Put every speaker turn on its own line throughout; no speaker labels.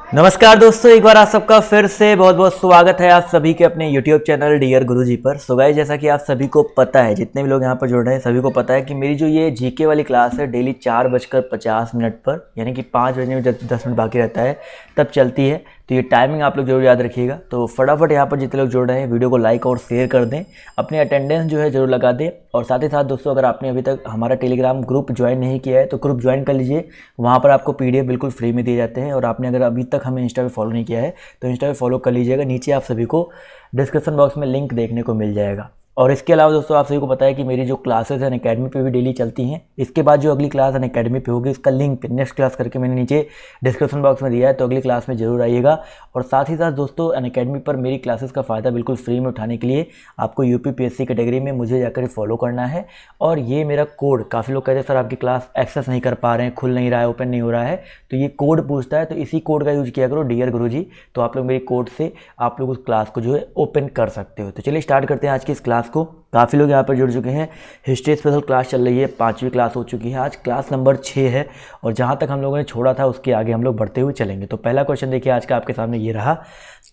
नमस्कार दोस्तों, एक बार आप सबका फिर से बहुत बहुत स्वागत है आप सभी के अपने YouTube चैनल डियर गुरुजी पर। सो गाइस, जैसा कि आप सभी को पता है, जितने भी लोग यहाँ पर जुड़ रहे हैं सभी को पता है कि मेरी जो ये जीके वाली क्लास है डेली 4:50 पर, यानी कि 5 बजने में 10 मिनट बाकी रहता है तब चलती है। तो ये टाइमिंग आप लोग जरूर याद रखिएगा। तो फटाफट यहाँ पर जितने लोग जुड़ रहे हैं वीडियो को लाइक और शेयर कर दें, अपनी अटेंडेंस जो है जरूर लगा दें। और साथ ही साथ दोस्तों, अगर आपने अभी तक हमारा टेलीग्राम ग्रुप ज्वाइन नहीं किया है तो ग्रुप ज्वाइन कर लीजिए। वहाँ पर आपको PDF बिल्कुल फ्री में दिए जाते हैं। और आपने अगर अभी तक हमें इंस्टा पे फॉलो नहीं किया है तो इंस्टा पे फॉलो कर लीजिएगा। नीचे आप सभी को डिस्क्रिप्शन बॉक्स में लिंक देखने को मिल जाएगा। और इसके अलावा दोस्तों, आप सभी को पता है कि मेरी जो क्लासेस हैं अनअकैडमी पे भी डेली चलती हैं। इसके बाद जो अगली क्लास अनअकैडमी पे होगी उसका लिंक नेक्स्ट क्लास करके मैंने नीचे डिस्क्रिप्शन बॉक्स में दिया है, तो अगली क्लास में जरूर आइएगा। और साथ ही साथ दोस्तों, अनअकैडमी पर मेरी क्लासेस का फ़ायदा बिल्कुल फ्री में उठाने के लिए आपको UPPSC कैटेगरी में मुझे जाकर फॉलो करना है। और ये मेरा कोड, काफ़ी लोग कहते हैं सर आपकी क्लास एक्सेस नहीं कर पा रहे हैं, खुल नहीं रहा है, ओपन नहीं हो रहा है, तो ये कोड पूछता है। तो इसी कोड का यूज़ किया करो, डियर गुरुजी। तो आप लोग मेरे कोड से आप लोग उस क्लास को जो है ओपन कर सकते हो। तो चलिए स्टार्ट करते हैं आज की इस क्लास को। काफ़ी लोग यहाँ पर जुड़ चुके हैं। हिस्ट्री स्पेशल क्लास चल रही है, 5वीं क्लास हो चुकी है। आज क्लास नंबर 6 है और जहाँ तक हम लोगों ने छोड़ा था उसके आगे हम लोग बढ़ते हुए चलेंगे। तो पहला क्वेश्चन देखिए आज का आपके सामने ये रहा,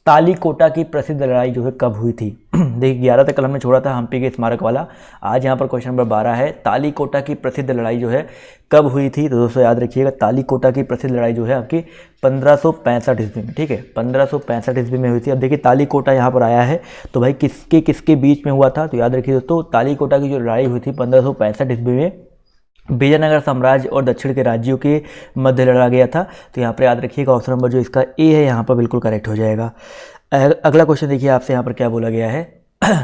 तालीकोटा की प्रसिद्ध लड़ाई जो है कब हुई थी। देखिए 11 तक कल हमने छोड़ा था हम्पी के स्मारक वाला। आज यहाँ पर क्वेश्चन नंबर 12 है, तालीकोटा की प्रसिद्ध लड़ाई जो है कब हुई थी। तो दोस्तों याद रखिएगा, तालीकोटा की प्रसिद्ध लड़ाई जो है आपकी 1565 ईस्वी में, ठीक है, 1565 ईस्वी में हुई थी। अब देखिए तालीकोटा यहाँ पर आया है तो भाई किसके किसके बीच में हुआ था। तो याद रखिए दोस्तों, तालीकोटा की जो लड़ाई हुई थी 1565 ईस्वी में विजयनगर साम्राज्य और दक्षिण के राज्यों के मध्य लड़ा गया था। तो यहाँ पर याद रखिएगा ऑप्शन नंबर जो इसका ए है यहाँ पर बिल्कुल करेक्ट हो जाएगा। अगला क्वेश्चन देखिए आपसे यहाँ पर क्या बोला गया है,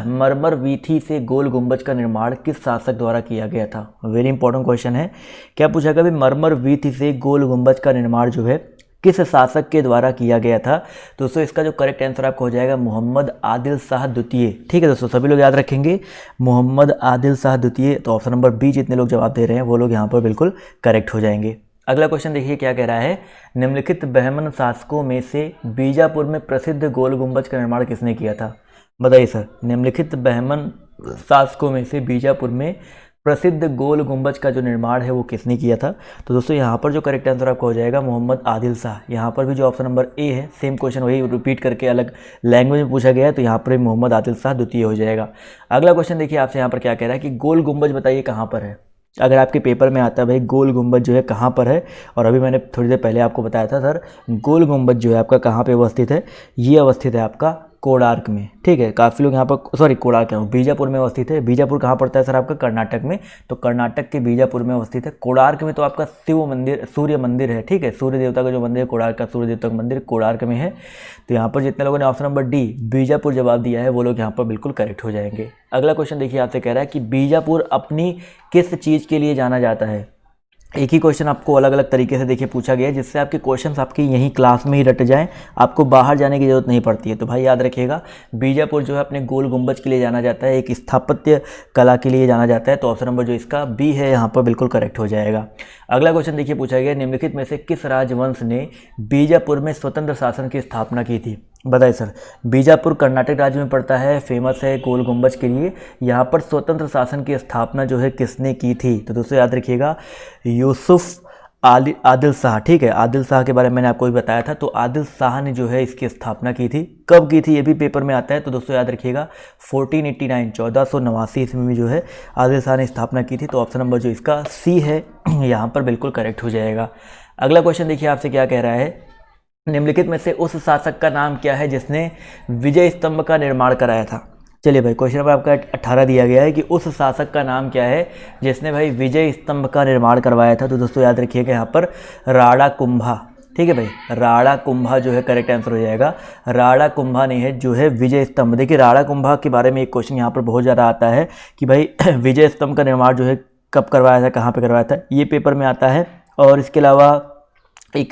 मरमर वीथी से गोल गुंबज का निर्माण किस शासक द्वारा किया गया था। वेरी इंपॉर्टेंट क्वेश्चन है। क्या पूछा गया, मरमर वीथी से गोल गुंबज का निर्माण जो है किस शासक के द्वारा किया गया था। दोस्तों इसका जो करेक्ट आंसर आपको हो जाएगा मोहम्मद आदिल शाह द्वितीय। ठीक है दोस्तों, सभी लोग याद रखेंगे मोहम्मद आदिल शाह द्वितीय। तो ऑप्शन नंबर बी जितने लोग जवाब दे रहे हैं वो लोग यहाँ पर बिल्कुल करेक्ट हो जाएंगे। अगला क्वेश्चन देखिए क्या कह रहा है, निम्नलिखित बहमन शासकों में से बीजापुर में प्रसिद्ध गोल गुंबज का निर्माण किसने किया था। बताइए सर, निम्नलिखित बहमन शासकों में से बीजापुर में प्रसिद्ध गोल गुंबज का जो निर्माण है वो किसने किया था। तो दोस्तों यहाँ पर जो करेक्ट आंसर आपको हो जाएगा मोहम्मद आदिल शाह। यहाँ पर भी जो ऑप्शन नंबर ए है, सेम क्वेश्चन वही रिपीट करके अलग लैंग्वेज में पूछा गया है, तो यहाँ पर भी मोहम्मद आदिल शाह द्वितीय हो जाएगा। अगला क्वेश्चन देखिए आपसे यहाँ पर क्या कह रहा है कि गोल गुंबज बताइए कहाँ पर है। अगर आपके पेपर में आता है भाई गोल गुंबज जो है कहाँ पर है, और अभी मैंने थोड़ी देर पहले आपको बताया था सर गोल गुंबज जो है आपका कहाँ पे अवस्थित है। ये अवस्थित है आपका कोणार्क में, ठीक है। काफ़ी लोग यहाँ पर सॉरी कोणार्क क्या हूँ, बीजापुर में अवस्थित है। बीजापुर कहाँ पड़ता है सर आपका, कर्नाटक में। तो कर्नाटक के बीजापुर में अवस्थित है। कोणार्क में तो आपका शिव मंदिर, सूर्य मंदिर है, ठीक है। सूर्य देवता का जो मंदिर है कोणार्क का, सूर्य देवता का मंदिर कोणार्क में है। तो यहाँ पर जितने लोगों ने ऑप्शन नंबर डी बीजापुर जवाब दिया है वो लोग यहाँ पर बिल्कुल करेक्ट हो जाएंगे। अगला क्वेश्चन देखिए आपसे कह रहा है कि बीजापुर अपनी किस चीज़ के लिए जाना जाता है। एक ही क्वेश्चन आपको अलग अलग तरीके से देखिए पूछा गया है, जिससे आपके क्वेश्चंस आपकी यहीं क्लास में ही रट जाएं, आपको बाहर जाने की ज़रूरत नहीं पड़ती है। तो भाई याद रखिएगा, बीजापुर जो है अपने गोल गुंबज के लिए जाना जाता है, एक स्थापत्य कला के लिए जाना जाता है। तो ऑप्शन नंबर जो इसका बी है यहाँ पर बिल्कुल करेक्ट हो जाएगा। अगला क्वेश्चन देखिए पूछा गया, निम्नलिखित में से किस राजवंश ने बीजापुर में स्वतंत्र शासन की स्थापना की थी। बताइए सर, बीजापुर कर्नाटक राज्य में पड़ता है, फेमस है गोल गुंबज के लिए। यहाँ पर स्वतंत्र शासन की स्थापना जो है किसने की थी। तो दोस्तों याद रखिएगा यूसुफ आदिल शाह, ठीक है। आदिल शाह के बारे में मैंने आपको भी बताया था। तो आदिल शाह ने जो है इसकी स्थापना की थी। कब की थी ये भी पेपर में आता है। तो दोस्तों याद रखिएगा 1489 ईस्वी में जो है आदिल शाह ने स्थापना की थी। तो ऑप्शन नंबर जो इसका सी है यहाँ पर बिल्कुल करेक्ट हो जाएगा। अगला क्वेश्चन देखिए आपसे क्या कह रहा है, निम्नलिखित में से उस शासक का नाम क्या है जिसने विजय स्तंभ का निर्माण कराया था। चलिए भाई, क्वेश्चन नंबर आपका 18 दिया गया है कि उस शासक का नाम क्या है जिसने भाई विजय स्तंभ का निर्माण करवाया था। तो दोस्तों याद रखिएगा यहाँ पर राणा कुंभा, ठीक है भाई, राणा कुंभा जो है करेक्ट आंसर हो जाएगा। राणा कुंभा ने है जो है विजय स्तंभ। देखिए राणा कुंभा के बारे में एक क्वेश्चन यहाँ पर बहुत ज़्यादा आता है कि भाई विजय स्तंभ का निर्माण जो है कब करवाया था, कहाँ पर करवाया था, ये पेपर में आता है। और इसके अलावा एक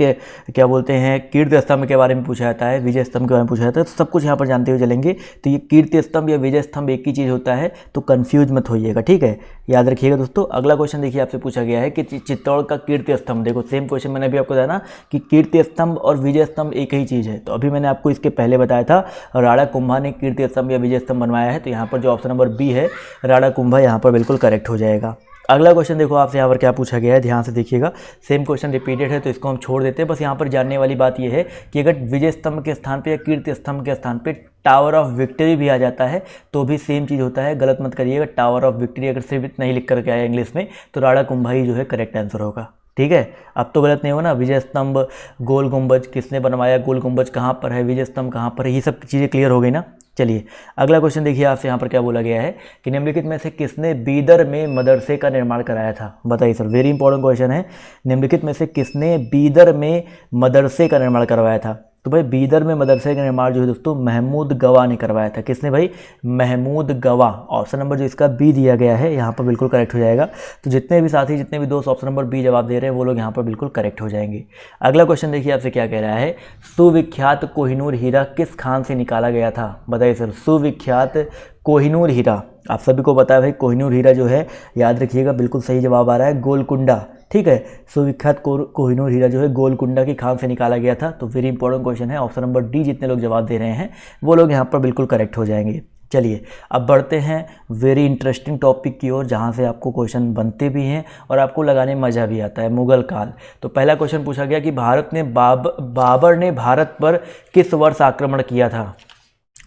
क्या बोलते हैं कीर्ति स्तंभ के बारे में पूछा जाता है, विजय स्तंभ के बारे में पूछा जाता है। तो सब कुछ यहाँ पर जानते हुए चलेंगे। तो ये कीर्ति स्तंभ या विजय स्तंभ एक ही चीज़ होता है, तो कंफ्यूज मत होइएगा, ठीक है, याद रखिएगा दोस्तों। अगला क्वेश्चन देखिए आपसे पूछा गया है कि चित्तौड़ का कीर्ति स्तंभ। देखो सेम क्वेश्चन मैंने अभी आपको बताया ना कि कीर्ति स्तंभ और विजय स्तंभ एक ही चीज़ है। तो अभी मैंने आपको इसके पहले बताया था राणा कुंभा ने कीर्ति स्तंभ या विजय स्तंभ बनवाया है। तो यहाँ पर जो ऑप्शन नंबर बी है राणा कुंभा यहाँ पर बिल्कुल करेक्ट हो जाएगा। अगला क्वेश्चन देखो आपसे यहाँ पर क्या पूछा गया है, ध्यान से देखिएगा। सेम क्वेश्चन रिपीटेड है तो इसको हम छोड़ देते हैं। बस यहाँ पर जानने वाली बात यह है कि अगर विजय स्तंभ के स्थान पे या कीर्ति स्तंभ के स्थान पे टावर ऑफ विक्ट्री भी आ जाता है तो भी सेम चीज़ होता है, गलत मत करिएगा। टावर ऑफ विक्ट्री अगर सिर्फ इतना ही लिख करके आया इंग्लिश में तो राणा कुंभा ही जो है करेक्ट आंसर होगा, ठीक है। अब तो गलत नहीं हो ना। विजय स्तंभ, गोल गुंबज किसने बनवाया, गोल गुंबज कहाँ पर है, विजय स्तंभ कहाँ पर है, ये सब चीज़ें क्लियर हो गई ना। चलिए अगला क्वेश्चन देखिए आपसे यहाँ पर क्या बोला गया है कि निम्नलिखित में से किसने बीदर में मदरसे का निर्माण कराया था। बताइए सर, वेरी इंपॉर्टेंट क्वेश्चन है। निम्नलिखित में से किसने बीदर में मदरसे का निर्माण करवाया था। तो भाई बीदर में मदरसे का निर्माण जो है दोस्तों महमूद गवा ने करवाया था। किसने भाई, महमूद गवा। ऑप्शन नंबर जो इसका बी दिया गया है यहाँ पर बिल्कुल करेक्ट हो जाएगा। तो जितने भी साथी, जितने भी दोस्त ऑप्शन नंबर बी जवाब दे रहे हैं वो लोग यहाँ पर बिल्कुल करेक्ट हो जाएंगे। अगला क्वेश्चन देखिए आपसे क्या कह रहा है, सुविख्यात कोहिनूर हीरा किस खान से निकाला गया था। बताइए सर, सुविख्यात कोहिनूर हीरा, आप सभी को पता है भाई कोहिनूर हीरा जो है, याद रखिएगा बिल्कुल सही जवाब आ रहा है गोलकुंडा, ठीक है। सुविख्यात कोहिनूर हीरा जो है गोलकुंडा की खान से निकाला गया था। तो वेरी इंपॉर्टेंट क्वेश्चन है। ऑप्शन नंबर डी जितने लोग जवाब दे रहे हैं वो लोग यहाँ पर बिल्कुल करेक्ट हो जाएंगे। चलिए अब बढ़ते हैं वेरी इंटरेस्टिंग टॉपिक की ओर, जहाँ से आपको क्वेश्चन बनते भी हैं और आपको लगाने में मज़ा भी आता है, मुगल काल। तो पहला क्वेश्चन पूछा गया कि बाबर ने भारत पर किस वर्ष आक्रमण किया था।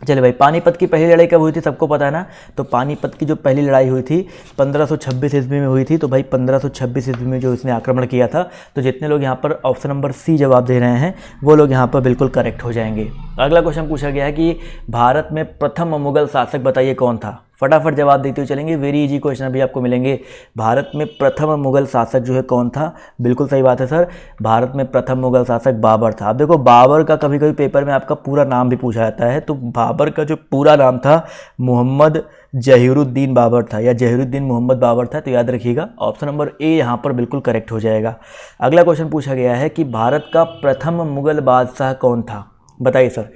चलिए भाई, पानीपत की पहली लड़ाई कब हुई थी, सबको पता है ना। तो पानीपत की जो पहली लड़ाई हुई थी 1526 ईस्वी में हुई थी। तो भाई 1526 ईस्वी में जो इसने आक्रमण किया था। तो जितने लोग यहाँ पर ऑप्शन नंबर सी जवाब दे रहे हैं वो लोग यहाँ पर बिल्कुल करेक्ट हो जाएंगे। अगला क्वेश्चन पूछा गया है कि भारत में प्रथम मुगल शासक बताइए कौन था। फटाफट जवाब देते हुए चलेंगे, वेरी इजी क्वेश्चन अभी आपको मिलेंगे। भारत में प्रथम मुगल शासक जो है कौन था। बिल्कुल सही बात है सर, भारत में प्रथम मुगल शासक बाबर था। आप देखो बाबर का कभी कभी पेपर में आपका पूरा नाम भी पूछा जाता है। तो बाबर का जो पूरा नाम था मोहम्मद जहीरुद्दीन बाबर था, या जहीरुद्दीन मोहम्मद बाबर था। तो याद रखिएगा ऑप्शन नंबर ए यहाँ पर बिल्कुल करेक्ट हो जाएगा। अगला क्वेश्चन पूछा गया है कि भारत का प्रथम मुगल बादशाह कौन था। बताइए सर,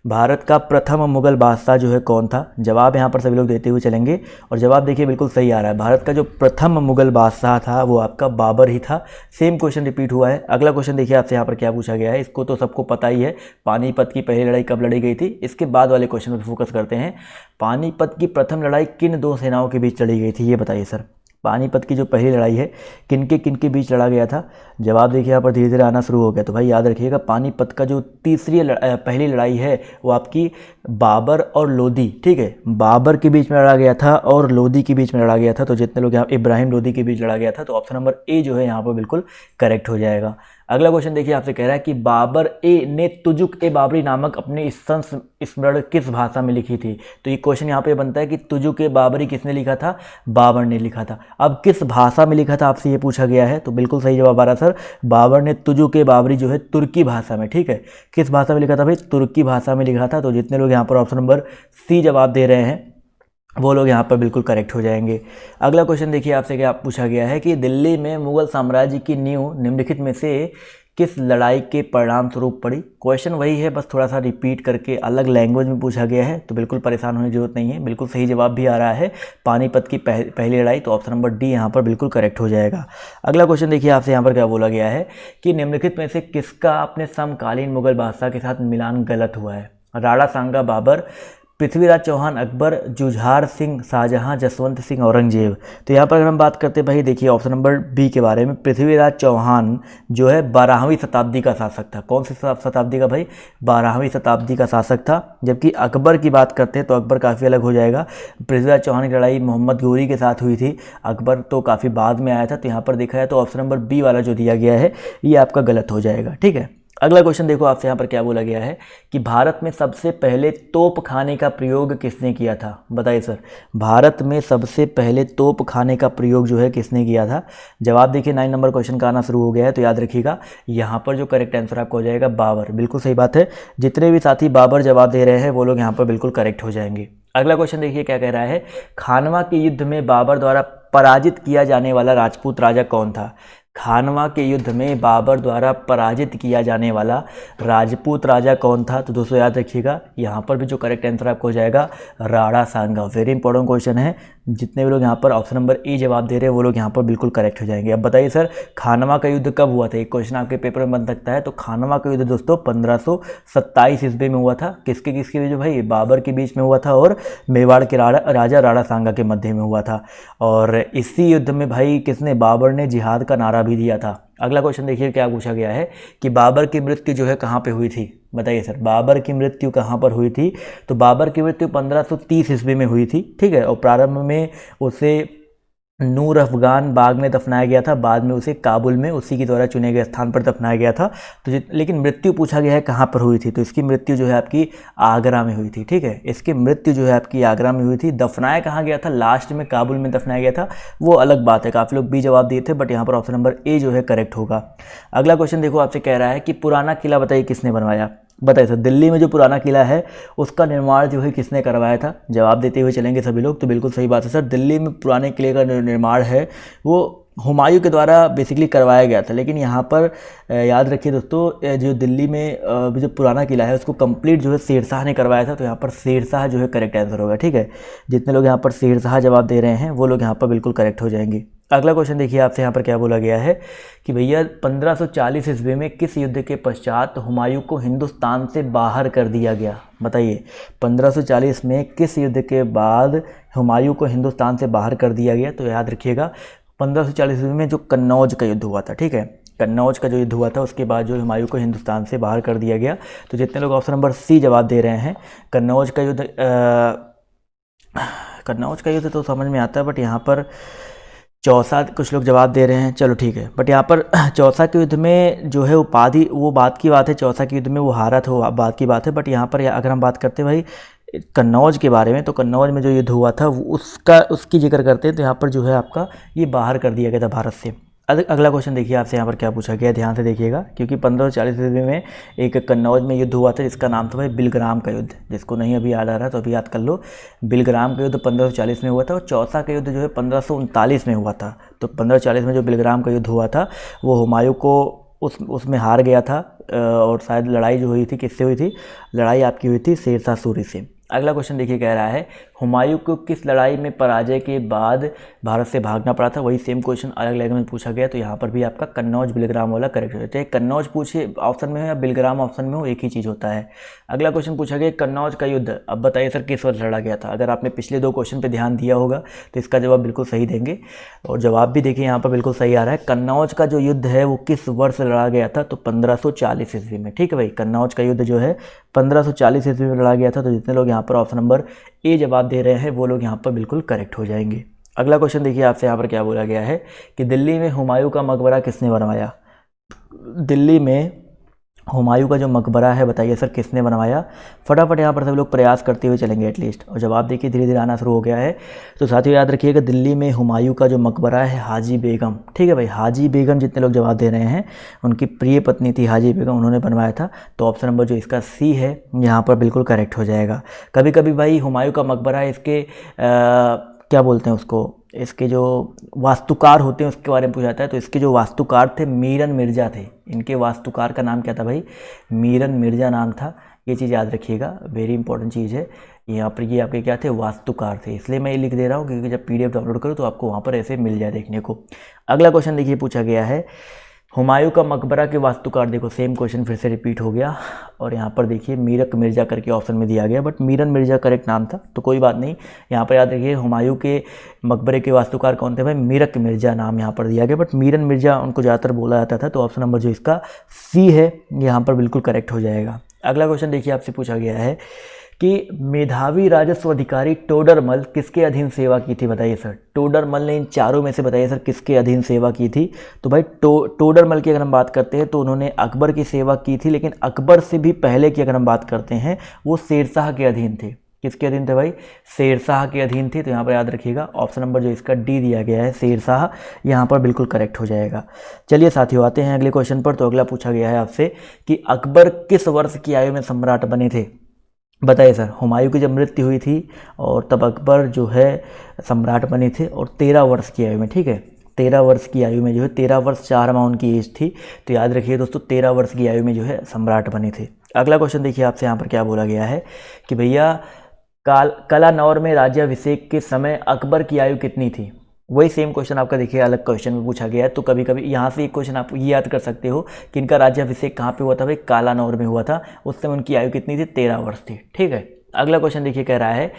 भारत का प्रथम मुगल बादशाह जो है कौन था। जवाब यहाँ पर सभी लोग देते हुए चलेंगे और जवाब देखिए बिल्कुल सही आ रहा है। भारत का जो प्रथम मुगल बादशाह था वो आपका बाबर ही था। सेम क्वेश्चन रिपीट हुआ है। अगला क्वेश्चन देखिए आपसे यहाँ पर क्या पूछा गया है, इसको तो सबको पता ही है। पानीपत की पहली लड़ाई कब लड़ी गई थी, इसके बाद वाले क्वेश्चन पर फोकस करते हैं। पानीपत की प्रथम लड़ाई किन दो सेनाओं के बीच लड़ी गई थी, ये बताइए सर। पानीपत की जो पहली लड़ाई है किन के बीच लड़ा गया था। जवाब देखिए यहाँ पर धीरे धीरे आना शुरू हो गया। तो भाई याद रखिएगा पानीपत का जो पहली लड़ाई है वो आपकी बाबर और लोदी, ठीक है, बाबर के बीच में लड़ा गया था और लोदी के बीच में लड़ा गया था। तो जितने लोग यहाँ इब्राहिम लोदी के बीच लड़ा गया था। तो ऑप्शन नंबर ए जो है यहाँ पर बिल्कुल करेक्ट हो जाएगा। अगला क्वेश्चन देखिए आपसे कह रहा है कि बाबर ने तुजुक ए बाबरी नामक अपने संस्मरण किस भाषा में लिखी थी। तो ये क्वेश्चन यहाँ पे बनता है कि तुजुक ए बाबरी किसने लिखा था, बाबर ने लिखा था। अब किस भाषा में लिखा था आपसे ये पूछा गया है। तो बिल्कुल सही जवाब आ रहा सर, बाबर ने तुजुक ए बाबरी जो है तुर्की भाषा में, ठीक है। किस भाषा में लिखा था भाई, तुर्की भाषा में लिखा था। तो जितने लोग यहाँ पर ऑप्शन नंबर सी जवाब दे रहे हैं वो लोग यहाँ पर बिल्कुल करेक्ट हो जाएंगे। अगला क्वेश्चन देखिए आपसे क्या पूछा गया है कि दिल्ली में मुगल साम्राज्य की नींव निम्नलिखित में से किस लड़ाई के परिणाम स्वरूप पड़ी। क्वेश्चन वही है, बस थोड़ा सा रिपीट करके अलग लैंग्वेज में पूछा गया है। तो बिल्कुल परेशान होने की जरूरत नहीं है, बिल्कुल सही जवाब भी आ रहा है, पानीपत की पहली लड़ाई। तो ऑप्शन नंबर डी यहाँ पर बिल्कुल करेक्ट हो जाएगा। अगला क्वेश्चन देखिए आपसे यहाँ पर क्या बोला गया है कि निम्नलिखित में से किसका अपने समकालीन मुगल बादशाह के साथ मिलान गलत हुआ है। राणा सांगा बाबर, पृथ्वीराज चौहान अकबर, जुझार सिंह शाहजहां, जसवंत सिंह औरंगजेब। तो यहाँ पर अगर हम बात करते हैं भाई देखिए ऑप्शन नंबर बी के बारे में, पृथ्वीराज चौहान जो है 12वीं शताब्दी का शासक था। कौन सी शताब्दी का भाई, 12वीं शताब्दी का शासक था। जबकि अकबर की बात करते हैं तो अकबर काफ़ी अलग हो जाएगा। पृथ्वीराज चौहान की लड़ाई मोहम्मद गोरी के साथ हुई थी, अकबर तो काफ़ी बाद में आया था। तो यहाँ पर देखा है तो ऑप्शन नंबर बी वाला जो दिया गया है ये आपका गलत हो जाएगा, ठीक है। अगला क्वेश्चन देखो आपसे यहाँ पर क्या बोला गया है कि भारत में सबसे पहले तोप खाने का प्रयोग किसने किया था। बताइए सर, भारत में सबसे पहले तोप खाने का प्रयोग जो है किसने किया था। जवाब देखिए 9 नंबर क्वेश्चन का आना शुरू हो गया है। तो याद रखिएगा यहाँ पर जो करेक्ट आंसर आपका हो जाएगा बाबर। बिल्कुल सही बात है, जितने भी साथी बाबर जवाब दे रहे हैं वो लोग यहाँ पर बिल्कुल करेक्ट हो जाएंगे। अगला क्वेश्चन देखिए क्या कह रहा है, खानवा के युद्ध में बाबर द्वारा पराजित किया जाने वाला राजपूत राजा कौन था। खानवा के युद्ध में बाबर द्वारा पराजित किया जाने वाला राजपूत राजा कौन था? तो दोस्तों याद रखिएगा, यहाँ पर भी जो करेक्ट आंसर आपको हो जाएगा राणा सांगा। वेरी इंपॉर्टेंट क्वेश्चन है। जितने भी लोग यहाँ पर ऑप्शन नंबर ए जवाब दे रहे हैं वो लोग यहाँ पर बिल्कुल करेक्ट हो जाएंगे। अब बताइए सर, खानवा का युद्ध कब हुआ था? एक क्वेश्चन आपके पेपर में बन सकता है। तो खानवा का युद्ध दोस्तों 1527 ईस्वी में हुआ था। किसके किसके बीच? भाई बाबर के बीच में हुआ था और मेवाड़ के राजा राणा सांगा के मध्य में हुआ था। और इसी युद्ध में भाई किसने? बाबर ने जिहाद का नारा भी दिया था। अगला क्वेश्चन देखिए क्या पूछा गया है कि बाबर की मृत्यु जो है कहाँ पे हुई थी? बताइए सर, बाबर की मृत्यु कहाँ पर हुई थी? तो बाबर की मृत्यु 1530 ईस्वी में हुई थी, ठीक है। और प्रारंभ में उसे नूर अफगान बाग में दफनाया गया था, बाद में उसे काबुल में उसी के द्वारा चुने गए स्थान पर दफनाया गया था। तो लेकिन मृत्यु पूछा गया है कहाँ पर हुई थी, तो इसकी मृत्यु जो है आपकी आगरा में हुई थी, ठीक है। इसकी मृत्यु जो है आपकी आगरा में हुई थी। दफनाया कहाँ गया था? लास्ट में काबुल में दफनाया गया था, वो अलग बात है। काफ़ी लोग बी जवाब दिए थे, बट यहाँ पर ऑप्शन नंबर ए जो है करेक्ट होगा। अगला क्वेश्चन देखो, आपसे कह रहा है कि पुराना किला बताइए किसने बनवाया? बताइए सर, दिल्ली में जो पुराना किला है उसका निर्माण जो है किसने करवाया था? जवाब देते हुए चलेंगे सभी लोग। तो बिल्कुल सही बात है सर, दिल्ली में पुराने किले का निर्माण है वो हुमायूं के द्वारा बेसिकली करवाया गया था। लेकिन यहाँ पर याद रखिए दोस्तों, जो दिल्ली में जो पुराना किला है उसको कंप्लीट जो है शेरशाह ने करवाया था। तो यहाँ पर शेरशाह जो है करेक्ट आंसर होगा, ठीक है। जितने लोग यहाँ पर शेरशाह जवाब दे रहे हैं वो लोग यहाँ पर बिल्कुल करेक्ट हो जाएंगे। अगला क्वेश्चन देखिए, आपसे यहाँ पर क्या बोला गया है कि भैया 1540 ईस्वी में किस युद्ध के पश्चात हुमायूं को हिंदुस्तान से बाहर कर दिया गया? बताइए, 1540 में किस युद्ध के बाद हुमायूं को हिंदुस्तान से बाहर कर दिया गया? तो याद रखिएगा 1540 ईस्वी में जो कन्नौज का युद्ध हुआ था, ठीक है। कन्नौज का जो युद्ध हुआ था उसके बाद जो हुमायूं को हिंदुस्तान से बाहर कर दिया गया। तो जितने लोग ऑप्शन नंबर सी जवाब दे रहे हैं, कन्नौज का युद्ध तो समझ में आता है, बट यहाँ पर चौसा कुछ लोग जवाब दे रहे हैं, चलो ठीक है। बट यहाँ पर चौसा के युद्ध में जो है उपाधि, वो बात की बात है। चौसा के युद्ध में वो हारा था, वो बात की बात है। बट यहाँ पर अगर हम बात करते हैं भाई कन्नौज के बारे में, तो कन्नौज में जो युद्ध हुआ था उसकी जिक्र करते हैं। तो यहाँ पर जो है आपका ये बाहर कर दिया गया था भारत से। अगला क्वेश्चन देखिए, आपसे यहाँ पर क्या पूछा गया, ध्यान से देखिएगा, क्योंकि 1540 ईस्वी में एक कन्नौज में युद्ध हुआ था जिसका नाम था भाई बिलग्राम का युद्ध। जिसको नहीं अभी याद आ रहा तो अभी याद कर लो। बिलग्राम का युद्ध 1540 में हुआ था और चौसा का युद्ध जो है 1539 में हुआ था। तो 1540 में जो बिलग्राम का युद्ध हुआ था वो हुमायूं को उसमें हार गया था। और शायद लड़ाई जो हुई थी किससे हुई थी? लड़ाई आपकी हुई थी शेरशाह सूरी से। अगला क्वेश्चन देखिए, कह रहा है हुमायूं को किस लड़ाई में पराजय के बाद भारत से भागना पड़ा था? वही सेम क्वेश्चन अलग लैंग्वेज में पूछा गया। तो यहाँ पर भी आपका कन्नौज बिलग्राम वाला करेक्ट हो जाता है। कन्नौज पूछे ऑप्शन में हो या बिलग्राम ऑप्शन में हो, एक ही चीज़ होता है। अगला क्वेश्चन पूछा गया कन्नौज का युद्ध, अब बताइए सर किस वर्ष लड़ा गया था? अगर आपने पिछले दो क्वेश्चन पर ध्यान दिया होगा तो इसका जवाब बिल्कुल सही देंगे। और जवाब भी देखिए यहाँ पर बिल्कुल सही आ रहा है। कन्नौज का जो युद्ध है वो किस वर्ष लड़ा गया था? तो 1540 ईस्वी में, ठीक है भाई। कन्नौज का युद्ध जो है 1540 ईस्वी में लड़ा गया था। तो जितने लोग यहाँ पर ऑप्शन नंबर ए जवाब दे रहे हैं वो लोग यहाँ पर बिल्कुल करेक्ट हो जाएंगे। अगला क्वेश्चन देखिए, आपसे यहाँ पर क्या बोला गया है कि दिल्ली में हुमायूं का मकबरा किसने बनवाया? दिल्ली में हुमायूं का जो मकबरा है बताइए सर किसने बनवाया? फटाफट यहाँ पर सब लोग प्रयास करते हुए चलेंगे एटलीस्ट। और जवाब देखिए धीरे धीरे आना शुरू हो गया है। तो साथियों याद रखिएगा, दिल्ली में हुमायूं का जो मकबरा है हाजी बेगम, ठीक है भाई। हाजी बेगम जितने लोग जवाब दे रहे हैं उनकी प्रिय पत्नी थी हाजी बेगम, उन्होंने बनवाया था। तो ऑप्शन नंबर जो इसका सी है यहाँ पर बिल्कुल करेक्ट हो जाएगा। कभी कभी भाई हुमायूं का मकबरा इसके क्या बोलते हैं उसको, इसके जो वास्तुकार होते हैं उसके बारे में पूछा जाता है। तो इसके जो वास्तुकार थे मीरन मिर्ज़ा थे। इनके वास्तुकार का नाम क्या था भाई? मीरन मिर्ज़ा नाम था। ये चीज़ याद रखिएगा, वेरी इंपॉर्टेंट चीज़ है। यहाँ पर ये आपके क्या थे? वास्तुकार थे। इसलिए मैं ये लिख दे रहा हूँ क्योंकि जब PDF डाउनलोड करो तो आपको वहाँ पर ऐसे मिल जाए देखने को। अगला क्वेश्चन देखिए, पूछा गया है हुमायूं का मकबरा के वास्तुकार, देखो सेम क्वेश्चन फिर से रिपीट हो गया। और यहाँ पर देखिए मीरक मिर्ज़ा करके ऑप्शन में दिया गया, बट मीरन मिर्ज़ा करेक्ट नाम था। तो कोई बात नहीं, यहाँ पर याद रखिए हुमायूं के मकबरे के वास्तुकार कौन थे भाई? मीरक मिर्ज़ा नाम यहाँ पर दिया गया, बट मीरन मिर्ज़ा उनको ज़्यादातर बोला जाता था। तो ऑप्शन नंबर जो इसका सी है यहाँ पर बिल्कुल करेक्ट हो जाएगा। अगला क्वेश्चन देखिए, आपसे पूछा गया है कि मेधावी राजस्व अधिकारी टोडरमल किसके अधीन सेवा की थी? बताइए सर, टोडरमल ने इन चारों में से बताइए सर किसके अधीन सेवा की थी? तो भाई टोडरमल की अगर हम बात करते हैं तो उन्होंने अकबर की सेवा की थी, लेकिन अकबर से भी पहले की अगर हम बात करते हैं वो शेरशाह के अधीन थे। किसके अधीन थे भाई? शेरशाह के अधीन थे। तो यहाँ पर याद रखिएगा ऑप्शन नंबर जो इसका डी दिया गया है शेरशाह, यहाँ पर बिल्कुल करेक्ट हो जाएगा। चलिए साथियों आते हैं अगले क्वेश्चन पर। तो अगला पूछा गया है आपसे कि अकबर किस वर्ष की आयु में सम्राट बने थे? बताइए सर, हुमायूं की जब मृत्यु हुई थी और तब अकबर जो है सम्राट बने थे और 13 वर्ष की आयु में, ठीक है। 13 वर्ष की आयु में जो है 13 वर्ष 4 माह उनकी एज थी। तो याद रखिए दोस्तों 13 वर्ष की आयु में जो है सम्राट बने थे। अगला क्वेश्चन देखिए आपसे यहाँ पर क्या बोला गया है कि भैया कलानौर में राज्याभिषेक के समय अकबर की आयु कितनी थी। वही सेम क्वेश्चन आपका देखिए अलग क्वेश्चन में पूछा गया है। तो कभी कभी यहाँ से एक क्वेश्चन आप ये याद कर सकते हो कि इनका राज्याभिषेक कहाँ पे हुआ था भाई, कालानौर में हुआ था। उस समय उनकी आयु कितनी थी, 13 वर्ष थी। ठीक है, अगला क्वेश्चन देखिए कह रहा है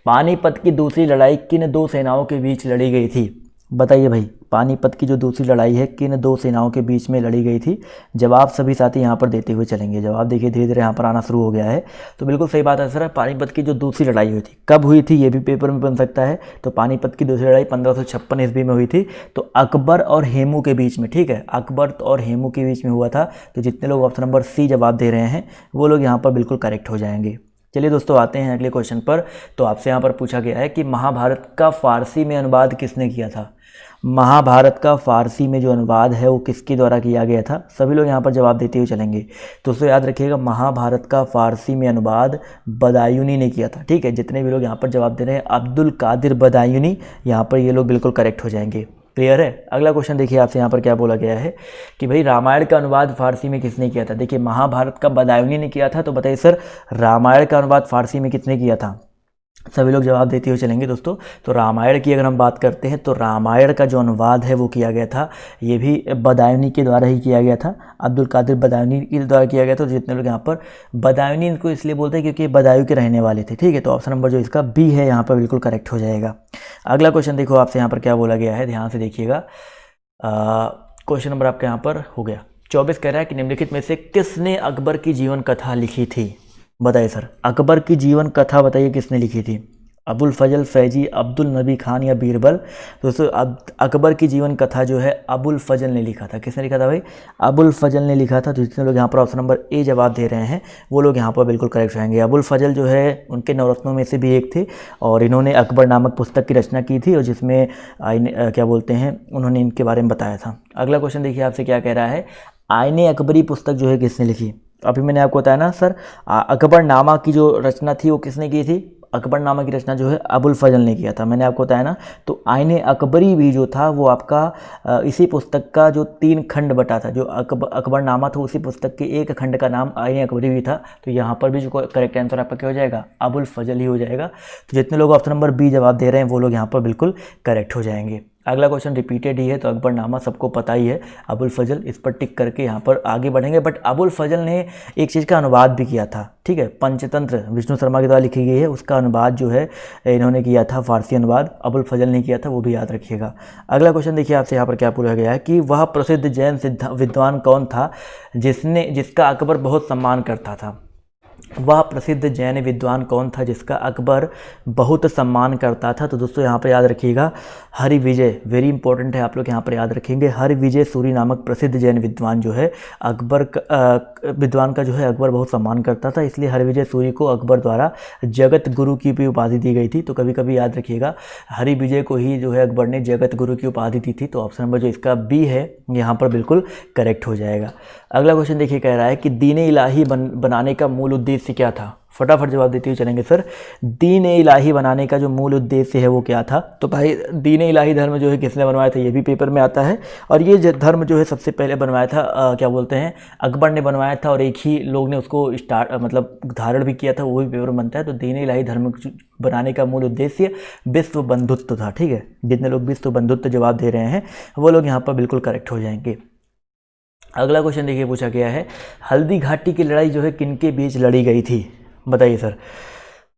पानीपत की दूसरी लड़ाई किन दो सेनाओं के बीच लड़ी गई थी। बताइए भाई, पानीपत की जो दूसरी लड़ाई है किन दो सेनाओं के बीच में लड़ी गई थी। जवाब सभी साथी यहाँ पर देते हुए चलेंगे। जवाब देखिए धीरे धीरे यहाँ पर आना शुरू हो गया है। तो बिल्कुल सही बात है सर, पानीपत की जो दूसरी लड़ाई हुई थी कब हुई थी, ये भी पेपर में बन सकता है। तो पानीपत की दूसरी लड़ाई 1556 ईस्वी में हुई थी। तो अकबर और हेमू के बीच में, ठीक है, अकबर और हेमू के बीच में हुआ था। तो जितने लोग ऑप्शन नंबर सी जवाब दे रहे हैं वो लोग यहाँ पर बिल्कुल करेक्ट हो जाएंगे। चलिए दोस्तों आते हैं अगले क्वेश्चन पर। तो आपसे यहाँ पर पूछा गया है कि महाभारत का फारसी में अनुवाद किसने किया था। महाभारत का फारसी में जो अनुवाद है वो किसके द्वारा किया गया था। सभी लोग यहाँ पर जवाब देते हुए चलेंगे। तो उसको याद रखिएगा, महाभारत का फारसी में अनुवाद बदायूनी ने किया था। ठीक है, जितने भी लोग यहाँ पर जवाब दे रहे हैं अब्दुल कादिर बदायूनी, यहाँ पर ये लोग बिल्कुल करेक्ट हो जाएंगे। क्लियर है। अगला क्वेश्चन देखिए आपसे यहाँ पर क्या बोला गया है कि भाई रामायण का अनुवाद फारसी में किसने किया था। देखिए महाभारत का बदायूनी ने किया था। तो बताइए सर रामायण का अनुवाद फारसी में किसने किया था। सभी लोग जवाब देते हुए चलेंगे दोस्तों। तो रामायण की अगर हम बात करते हैं तो रामायण का जो अनुवाद है वो किया गया था, ये भी बदायूनी के द्वारा ही किया गया था, अब्दुल कादिर बदायूनी के द्वारा किया गया था। तो जितने लोग यहाँ पर बदायूनी इनको इसलिए बोलते हैं क्योंकि बदायूं के रहने वाले थे। ठीक है, तो ऑप्शन नंबर जो इसका बी है यहाँ पर बिल्कुल करेक्ट हो जाएगा। अगला क्वेश्चन देखो आपसे यहाँ पर क्या बोला गया है, ध्यान से देखिएगा। क्वेश्चन नंबर आपका यहाँ पर हो गया 24, कह रहा है कि निम्नलिखित में से किसने अकबर की जीवन कथा लिखी थी। बताइए सर अकबर की जीवन कथा बताइए किसने लिखी थी। अबुल फजल, फैजी, अब्दुल नबी खान या बीरबल। दोस्तों अकबर की जीवन कथा जो है अबुल फजल ने लिखा था। किसने लिखा था भाई, अबुल फजल ने लिखा था। तो जितने लोग यहाँ पर ऑप्शन नंबर ए जवाब दे रहे हैं वो लोग यहाँ पर बिल्कुल करेक्ट रहेंगे। अबुल फजल जो है उनके नवरत्नों में से भी एक थे और इन्होंने अकबर नामक पुस्तक की रचना की थी और जिसमें क्या बोलते हैं उन्होंने इनके बारे में बताया था। अगला क्वेश्चन देखिए आपसे क्या कह रहा है, आईने अकबरी पुस्तक जो है किसने लिखी। अभी मैंने आपको बताया ना सर, अकबरनामा की जो रचना थी वो किसने की थी। अकबरनामा की रचना जो है अबुल फजल ने किया था, मैंने आपको बताया ना। तो आईने अकबरी भी जो था वो आपका इसी पुस्तक का जो 3 खंड बटा था, जो अकबरनामा था उसी पुस्तक के एक खंड का नाम आईने अकबरी भी था। तो यहाँ पर भी जो करेक्ट आंसर आपका क्या हो जाएगा, अबुल फजल ही हो जाएगा। तो जितने लोग ऑप्शन नंबर बी जवाब दे रहे हैं वो लोग यहाँ पर बिल्कुल करेक्ट हो जाएंगे। अगला क्वेश्चन रिपीटेड ही है, तो अकबरनामा सबको पता ही है, अबुल फजल, इस पर टिक करके यहाँ पर आगे बढ़ेंगे। बट अबुल फजल ने एक चीज़ का अनुवाद भी किया था। ठीक है, पंचतंत्र विष्णु शर्मा के द्वारा लिखी गई है, उसका अनुवाद जो है इन्होंने किया था, फारसी अनुवाद अबुल फजल ने किया था, वो भी याद रखिएगा। अगला क्वेश्चन देखिए आपसे यहाँ पर क्या पूछा गया है कि वह प्रसिद्ध जैन विद्वान कौन था जिसका अकबर बहुत सम्मान करता था। वह प्रसिद्ध जैन विद्वान कौन था जिसका अकबर बहुत सम्मान करता था। तो दोस्तों यहाँ पर याद रखिएगा हरि विजय, वेरी इंपॉर्टेंट है, आप लोग यहाँ पर याद रखेंगे। हरि विजय सूरी नामक प्रसिद्ध जैन विद्वान जो है अकबर विद्वान का जो है अकबर बहुत सम्मान करता था, इसलिए हरि विजय सूरी को अकबर द्वारा जगत गुरु की भी उपाधि दी गई थी। तो कभी कभी याद रखिएगा हरि विजय को ही जो है अकबर ने जगत गुरु की उपाधि दी थी। तो ऑप्शन नंबर जो इसका बी है यहाँ पर बिल्कुल करेक्ट हो जाएगा। अगला क्वेश्चन देखिए कह रहा है कि दीन-ए इलाही बनाने का मूल उद्देश्य क्या था। फटाफट जवाब देते हुए चलेंगे सर, दीन-ए इलाही बनाने का जो मूल उद्देश्य है वो क्या था। तो भाई दीन-ए इलाही धर्म जो है किसने बनवाया था, ये भी पेपर में आता है। और ये धर्म जो है सबसे पहले बनवाया था क्या बोलते हैं, अकबर ने बनवाया था और एक ही लोग ने उसको धारण भी किया था, वो भी पेपर में बनता है। तो दीन-ए इलाही धर्म बनाने का मूल उद्देश्य विश्व बंधुत्व था। ठीक है, जितने लोग विश्व बंधुत्व जवाब दे रहे हैं वो लोग यहाँ पर बिल्कुल करेक्ट हो जाएंगे। अगला क्वेश्चन देखिए पूछा गया है, हल्दी घाटी की लड़ाई जो है किनके बीच लड़ी गई थी। बताइए सर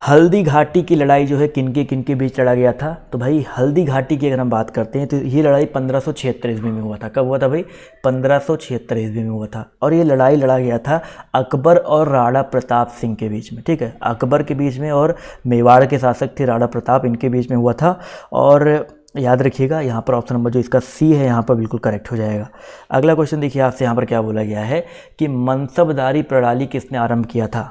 हल्दी घाटी की लड़ाई जो है किनके बीच लड़ा गया था। तो भाई हल्दी घाटी की अगर हम बात करते हैं तो ये लड़ाई 1576 ईस्वी में हुआ था। कब हुआ था भाई, 1576 ईस्वी में हुआ था। और ये लड़ाई लड़ा गया था अकबर और राणा प्रताप सिंह के बीच में। ठीक है, अकबर के बीच में और मेवाड़ के शासक थे राणा प्रताप, इनके बीच में हुआ था। और याद रखिएगा यहाँ पर ऑप्शन नंबर जो इसका सी है यहाँ पर बिल्कुल करेक्ट हो जाएगा। अगला क्वेश्चन देखिए आपसे यहाँ पर क्या बोला गया है कि मनसबदारी प्रणाली किसने आरंभ किया था।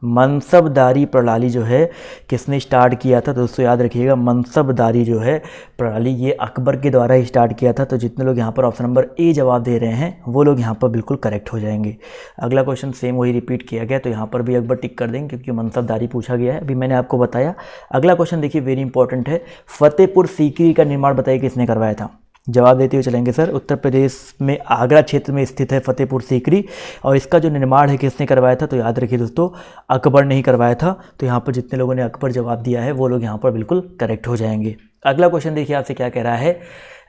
मनसबदारी प्रणाली जो है किसने स्टार्ट किया था। दोस्तों याद रखिएगा मनसबदारी जो है प्रणाली ये अकबर के द्वारा ही स्टार्ट किया था। तो जितने लोग यहाँ पर ऑप्शन नंबर ए जवाब दे रहे हैं वो लोग यहाँ पर बिल्कुल करेक्ट हो जाएंगे। अगला क्वेश्चन सेम वही रिपीट किया गया, तो यहाँ पर भी एक बार टिक कर देंगे क्योंकि मनसबदारी पूछा गया है, अभी मैंने आपको बताया। अगला क्वेश्चन देखिए वेरी इंपॉर्टेंट है, फतेहपुर सीकरी का निर्माण बताइए किसने करवाया था। जवाब देते हुए चलेंगे सर। उत्तर प्रदेश में आगरा क्षेत्र में स्थित है फतेहपुर सीकरी, और इसका जो निर्माण है किसने करवाया था, तो याद रखिए दोस्तों अकबर ने ही करवाया था। तो यहाँ पर जितने लोगों ने अकबर जवाब दिया है वो लोग यहाँ पर बिल्कुल करेक्ट हो जाएंगे। अगला क्वेश्चन देखिए आपसे क्या कह रहा है,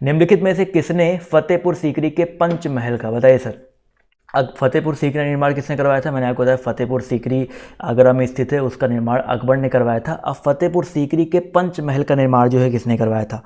निम्नलिखित में से किसने फतेहपुर सीकरी के पंचमहल का, बताइए सर। फतेहपुर सीकरी का निर्माण किसने करवाया था, मैंने आपको बताया फतेहपुर सीकरी आगरा में स्थित है, उसका निर्माण अकबर ने करवाया था। अब फतेहपुर सीकरी के पंचमहल का निर्माण जो है किसने करवाया था,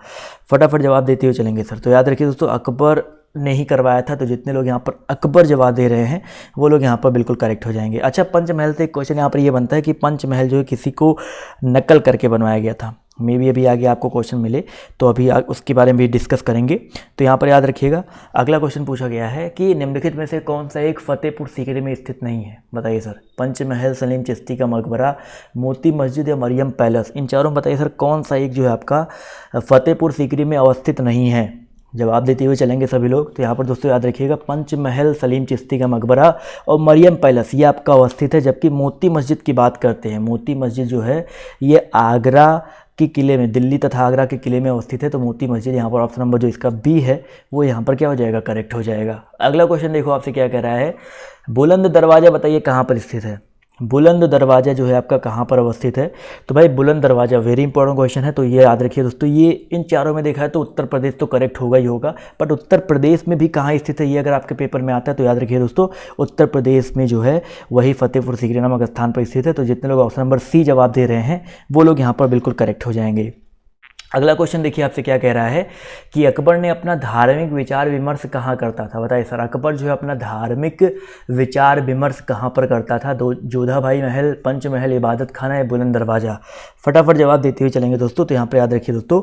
फटाफट जवाब देते हुए चलेंगे सर। तो याद रखिए दोस्तों अकबर ने ही करवाया था। तो जितने लोग यहाँ पर अकबर जवाब दे रहे हैं वो लोग यहाँ पर बिल्कुल करेक्ट हो जाएंगे। अच्छा, पंचमहल से एक क्वेश्चन यहाँ पर ये बनता है कि पंचमहल जो है किसी को नकल करके बनवाया गया था। मे भी अभी आगे आपको क्वेश्चन मिले तो अभी उसके बारे में भी डिस्कस करेंगे। तो यहाँ पर याद रखिएगा अगला क्वेश्चन पूछा गया है कि निम्नलिखित में से कौन सा एक फतेहपुर सीकरी में स्थित नहीं है, बताइए सर। पंचमहल, सलीम चिश्ती का मकबरा, मोती मस्जिद या मरियम पैलेस, इन चारों बताइए सर कौन सा एक जो है आपका फतेहपुर सीकरी में अवस्थित नहीं है। जवाब देते हुए चलेंगे सभी लोग। तो यहाँ पर दोस्तों याद रखिएगा पंचमहल, सलीम चिश्ती का मकबरा और मरियम पैलेस ये आपका अवस्थित है। जबकि मोती मस्जिद की बात करते हैं, मोती मस्जिद जो है ये आगरा के किले में, दिल्ली तथा आगरा के किले में अवस्थित है। तो मोती मस्जिद यहाँ पर ऑप्शन नंबर जो इसका बी है वो यहाँ पर क्या हो जाएगा, करेक्ट हो जाएगा। अगला क्वेश्चन देखो आपसे क्या कह रहा है, बुलंद दरवाज़ा बताइए कहाँ पर स्थित है। बुलंद दरवाज़ा जो है आपका कहाँ पर अवस्थित है, तो भाई बुलंद दरवाज़ा वेरी इंपॉर्टेंट क्वेश्चन है। तो ये याद रखिए दोस्तों, ये इन चारों में देखा है तो उत्तर प्रदेश तो करेक्ट होगा ही होगा, बट उत्तर प्रदेश में भी कहाँ स्थित है ये अगर आपके पेपर में आता है तो याद रखिए दोस्तों उत्तर प्रदेश में जो है वही फतेहपुर सीकरी नामक स्थान पर स्थित है। तो जितने लोग ऑप्शन नंबर सी जवाब दे रहे हैं वो लोग यहाँ पर बिल्कुल करेक्ट हो जाएंगे। अगला क्वेश्चन देखिए आपसे क्या कह रहा है कि अकबर ने अपना धार्मिक विचार विमर्श कहाँ करता था, बताइए सर। अकबर जो है अपना धार्मिक विचार विमर्श कहाँ पर करता था, तो जोधाबाई महल, पंचमहल, इबादत खाना या बुलंद दरवाज़ा, फटाफट जवाब देते हुए चलेंगे दोस्तों। तो यहाँ पर याद रखिए दोस्तों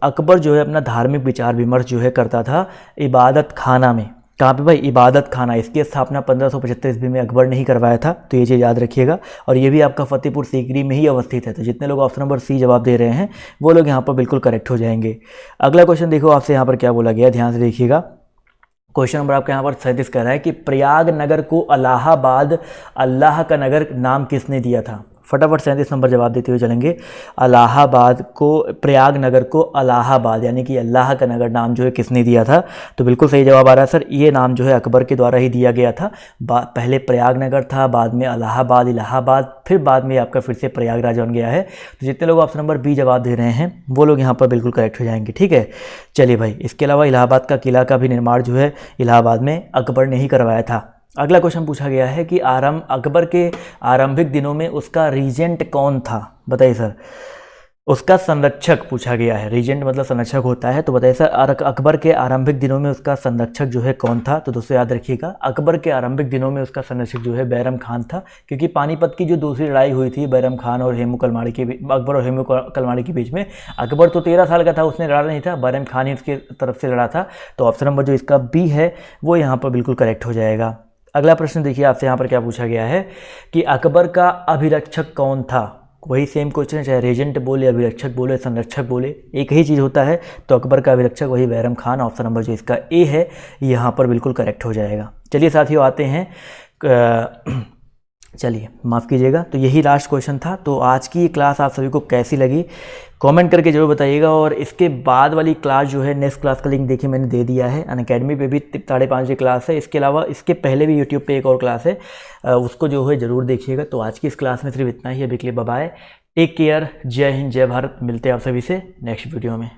अकबर जो है अपना धार्मिक विचार विमर्श जो है करता था इबादत खाना में। कहाँ पे भाई, इबादत खाना। इसकी स्थापना 1575 ईस्वी में अकबर ने ही करवाया था। तो ये चीज़ याद रखिएगा, और ये भी आपका फतेहपुर सीकरी में ही अवस्थित है। तो जितने लोग ऑप्शन नंबर सी जवाब दे रहे हैं वो लोग यहाँ पर बिल्कुल करेक्ट हो जाएंगे। अगला क्वेश्चन देखो आपसे यहाँ पर क्या बोला गया, ध्यान से देखिएगा। क्वेश्चन नंबर आपका यहाँ पर 37 कह रहा है कि प्रयाग नगर को इलाहाबाद अल्लाह का नगर नाम किसने दिया था, फटाफट 37 नंबर जवाब देते हुए चलेंगे। इलाहाबाद को, प्रयाग नगर को इलाहाबाद यानी कि अल्लाह का नगर नाम जो है किसने दिया था, तो बिल्कुल सही जवाब आ रहा है सर। ये नाम जो है अकबर के द्वारा ही दिया गया था। पहले प्रयाग नगर था, बाद में इलाहाबाद, इलाहाबाद, फिर बाद में आपका फिर से प्रयागराज बन गया है। तो जितने लोग ऑप्शन नंबर बी जवाब दे रहे हैं वो लोग यहाँ पर बिल्कुल करेक्ट हो जाएंगे, ठीक है। चलिए भाई, इसके अलावा इलाहाबाद का किला का भी निर्माण जो है इलाहाबाद में अकबर ने ही करवाया था। अगला क्वेश्चन पूछा गया है कि अकबर के आरंभिक दिनों में उसका रीजेंट कौन था, बताइए सर। उसका संरक्षक पूछा गया है, रीजेंट मतलब संरक्षक होता है। तो बताइए सर अकबर के आरंभिक दिनों में उसका संरक्षक जो है कौन था। तो दोस्तों याद रखिएगा अकबर के आरंभिक दिनों में उसका संरक्षक जो है बैरम खान था, क्योंकि पानीपत की जो दूसरी लड़ाई हुई थी बैरम खान और हेमू कलमाड़ी के, अकबर और हेमू कलमाड़ी के बीच में, अकबर तो 13 साल का था, उसने लड़ा नहीं था, बैरम खान ही उसकी तरफ से लड़ा था। तो ऑप्शन नंबर जो इसका बी है वो यहाँ पर बिल्कुल करेक्ट हो जाएगा। अगला प्रश्न देखिए आपसे यहाँ पर क्या पूछा गया है कि अकबर का अभिरक्षक कौन था। वही सेम क्वेश्चन है, चाहे रेजेंट बोले, अभिरक्षक बोले, संरक्षक बोले, एक ही चीज़ होता है। तो अकबर का अभिरक्षक वही बैरम खान, ऑप्शन नंबर जो इसका ए है यहाँ पर बिल्कुल करेक्ट हो जाएगा। चलिए साथियों आते हैं, चलिए माफ़ कीजिएगा, तो यही लास्ट क्वेश्चन था। तो आज की क्लास आप सभी को कैसी लगी कमेंट करके जरूर बताइएगा। और इसके बाद वाली क्लास जो है, नेक्स्ट क्लास का लिंक देखिए मैंने दे दिया है, अनअकैडमी पे भी 5:30 बजे क्लास है। इसके अलावा इसके पहले भी यूट्यूब पे एक और क्लास है, उसको जो है ज़रूर देखिएगा। तो आज की इस क्लास में सिर्फ इतना ही, अभी के लिए बाय बाय, टेक केयर, जय हिंद, जय भारत। मिलते हैं आप सभी से नेक्स्ट वीडियो में।